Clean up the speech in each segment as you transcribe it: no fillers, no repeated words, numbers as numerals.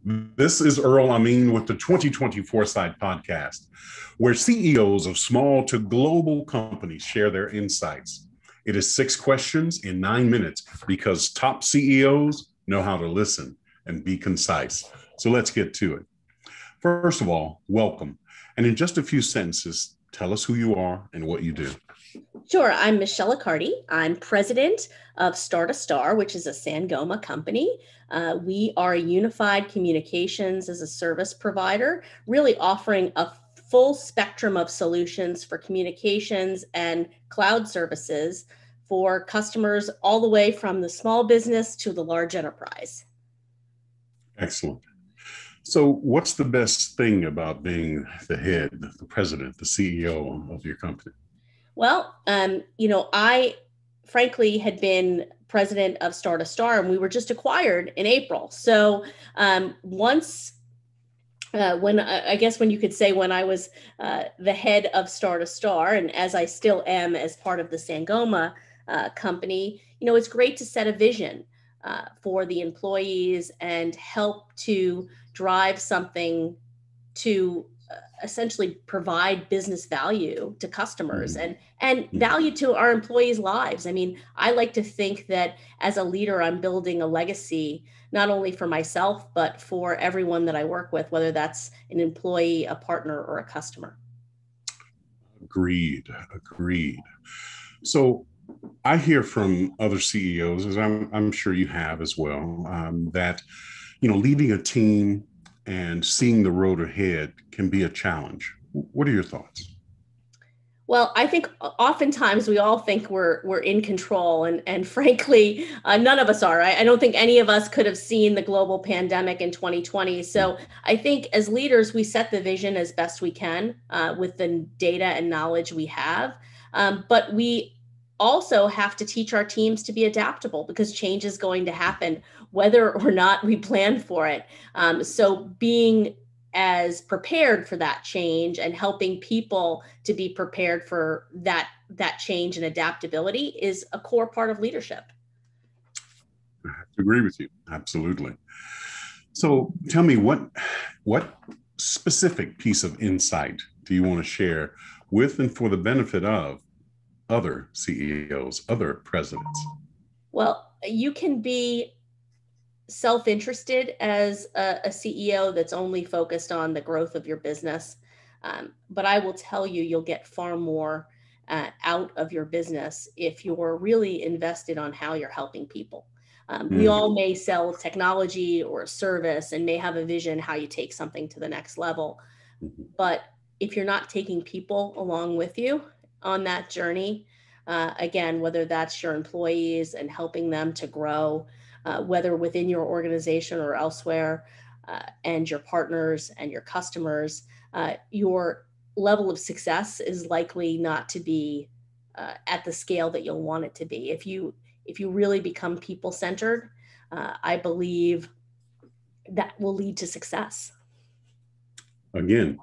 This is Earl Amin with the 2020 Foresight Podcast, where CEOs of small to global companies share their insights. It is 6 questions in 9 minutes because top CEOs know how to listen and be concise. So let's get to it. First of all, welcome. And in just a few sentences, tell us who you are and what you do. Sure. I'm Michelle Accardi. I'm president of Star2Star, which is a Sangoma company. We are a unified communications as a service provider, really offering a full spectrum of solutions for communications and cloud services for customers all the way from the small business to the large enterprise. Excellent. So what's the best thing about being the head, the president, the CEO of your company? Well, I frankly had been president of Star2Star, and we were just acquired in April. So once, when you could say when I was the head of Star2Star, and as I still am as part of the Sangoma company, it's great to set a vision for the employees and help to drive something to essentially provide business value to customers and value to our employees' lives. I mean, I like to think that as a leader, I'm building a legacy, not only for myself, but for everyone that I work with, whether that's an employee, a partner, or a customer. Agreed. So I hear from other CEOs, as I'm sure you have as well, that, leading a team and seeing the road ahead can be a challenge. What are your thoughts? Well, I think oftentimes we all think we're in control, and frankly, none of us are. I don't think any of us could have seen the global pandemic in 2020. So I think as leaders, we set the vision as best we can with the data and knowledge we have. But we also have to teach our teams to be adaptable because change is going to happen, whether or not we plan for it. So being as prepared for that change and helping people to be prepared for that change and adaptability is a core part of leadership. I have to agree with you. Absolutely. So tell me, what specific piece of insight do you want to share with and for the benefit of other CEOs, other presidents? Well, you can be self-interested as a CEO that's only focused on the growth of your business. But I will tell you, you'll get far more out of your business if you're really invested on how you're helping people. We all may sell technology or a service and may have a vision how you take something to the next level. But if you're not taking people along with you on that journey, again, whether that's your employees and helping them to grow, whether within your organization or elsewhere, and your partners and your customers, your level of success is likely not to be at the scale that you'll want it to be. If you really become people-centered, I believe that will lead to success. Again,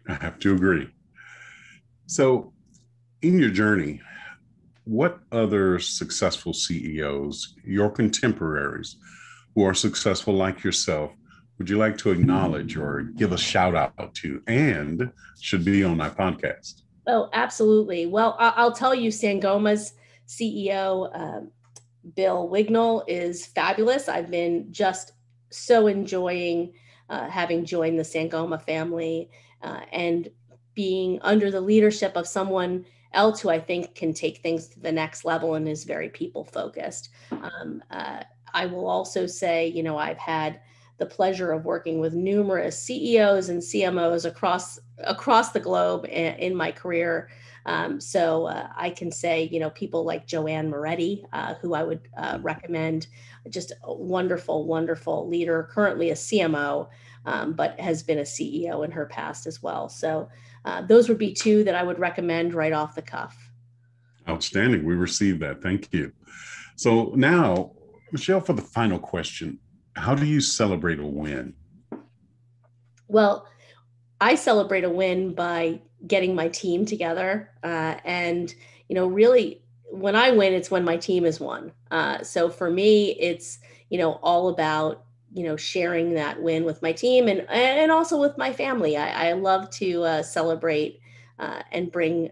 I have to agree. So in your journey, what other successful CEOs, your contemporaries who are successful like yourself, would you like to acknowledge or give a shout out to and should be on my podcast? Oh, absolutely. Well, I'll tell you, Sangoma's CEO, Bill Wignall, is fabulous. I've been just so enjoying having joined the Sangoma family and being under the leadership of someone else who I think can take things to the next level and is very people focused. I will also say, I've had the pleasure of working with numerous CEOs and CMOs across the globe in my career. So I can say, people like Joanne Moretti, who I would recommend, just a wonderful, wonderful leader, currently a CMO, but has been a CEO in her past as well. So those would be two that I would recommend right off the cuff. Outstanding. We received that. Thank you. So now, Michelle, for the final question, how do you celebrate a win? Well, I celebrate a win by getting my team together. And, really, when I win, it's when my team has won. So for me, it's, all about sharing that win with my team and also with my family. I love to celebrate and bring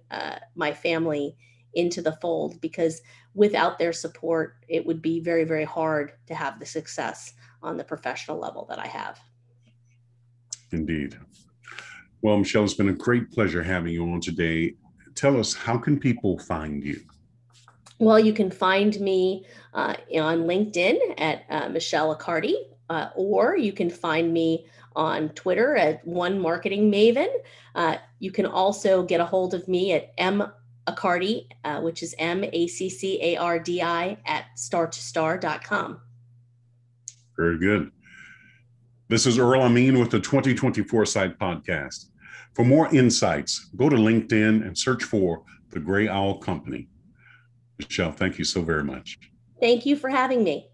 my family into the fold, because without their support, it would be very, very hard to have the success on the professional level that I have. Indeed. Well, Michelle, it's been a great pleasure having you on today. Tell us, how can people find you? Well, you can find me on LinkedIn at Michelle Accardi, or you can find me on Twitter at One Marketing Maven. You can also get a hold of me at Accardi, which is Maccardi at Star2Star.com. Very good. This is Earl Amin with the 2024 Site Podcast. For more insights, go to LinkedIn and search for The Gray Owl Company. Michelle, thank you so very much. Thank you for having me.